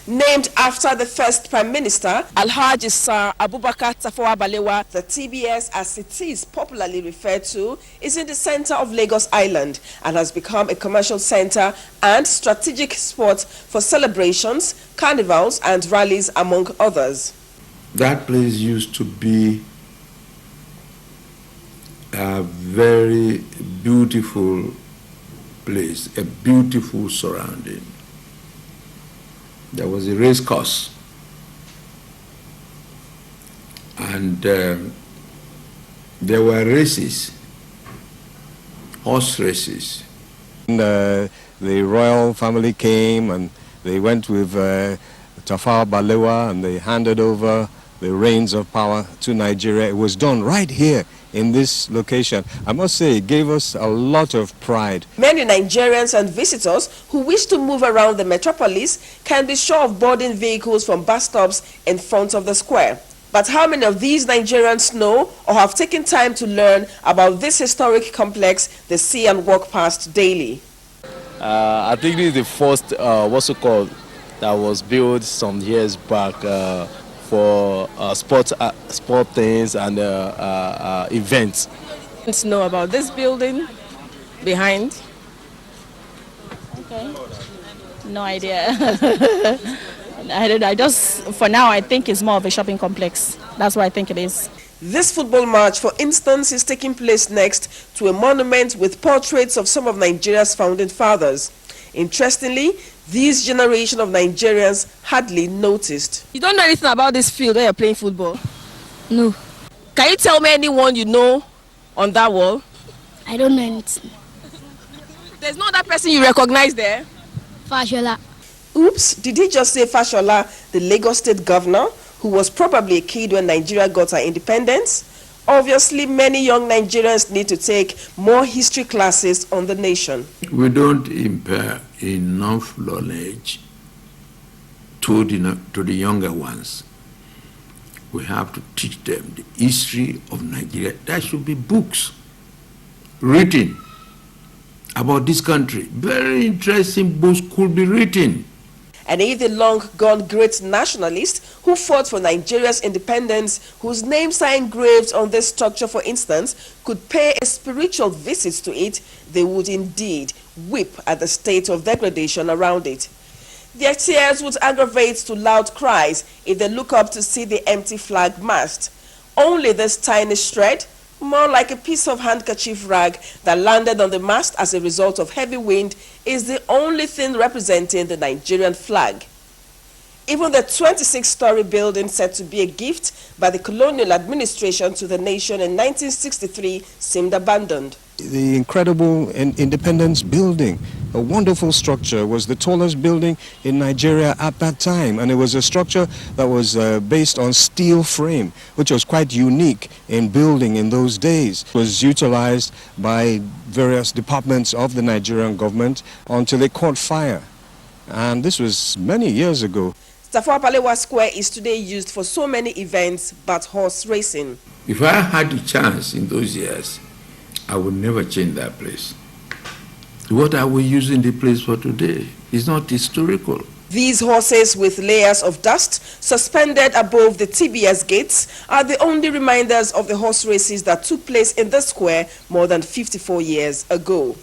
Named after the first Prime Minister, Alhaji Sir Abubakar Tafawa Balewa, the TBS, as it is popularly referred to, is in the center of Lagos Island and has become a commercial center and strategic spot for celebrations, carnivals and rallies, among others. That place used to be a very beautiful place, a beautiful surrounding. There was a race course, and there were races, horse races. And, the royal family came and they went with Tafawa Balewa and they handed over the reins of power to Nigeria. It was done right here in this location. I must say, it gave us a lot of pride. Many Nigerians and visitors who wish to move around the metropolis can be sure of boarding vehicles from bus stops in front of the square. But how many of these Nigerians know or have taken time to learn about this historic complex they see and walk past daily? I think this is the first, what's it called, that was built some years back for sport things and events. To know about this building behind? Okay, no idea. I just, for now, I think it's more of a shopping complex. That's what I think it is. This football match, for instance, is taking place next to a monument with portraits of some of Nigeria's founding fathers. Interestingly, this generation of Nigerians hardly noticed. You don't know anything about this field where you're playing football? No. Can you tell me anyone you know on that wall? I don't know anything. There's no other person you recognize there? Fashola. Oops, did he just say Fashola, the Lagos State governor, who was probably a kid when Nigeria got her independence? Obviously, many young Nigerians need to take more history classes on the nation. We don't impart enough knowledge to the younger ones. We have to teach them the history of Nigeria. There should be books written about this country. Very interesting books could be written. And if the long-gone great nationalists who fought for Nigeria's independence, whose names are engraved on this structure, for instance, could pay a spiritual visit to it, they would indeed weep at the state of degradation around it. Their tears would aggravate to loud cries if they look up to see the empty flag mast. Only this tiny shred, more like a piece of handkerchief rag that landed on the mast as a result of heavy wind, is the only thing representing the Nigerian flag. Even the 26-story building said to be a gift by the colonial administration to the nation in 1963 seemed abandoned. The incredible Independence Building, a wonderful structure, was the tallest building in Nigeria at that time, and it was a structure that was based on steel frame, which was quite unique in building in those days. It was utilized by various departments of the Nigerian government until it caught fire, and this was many years ago. Tafawa Balewa Square is today used for so many events but horse racing. If I had the chance in those years, I would never change that place. What are we using the place for today? It's not historical. These horses with layers of dust suspended above the TBS gates are the only reminders of the horse races that took place in the square more than 54 years ago.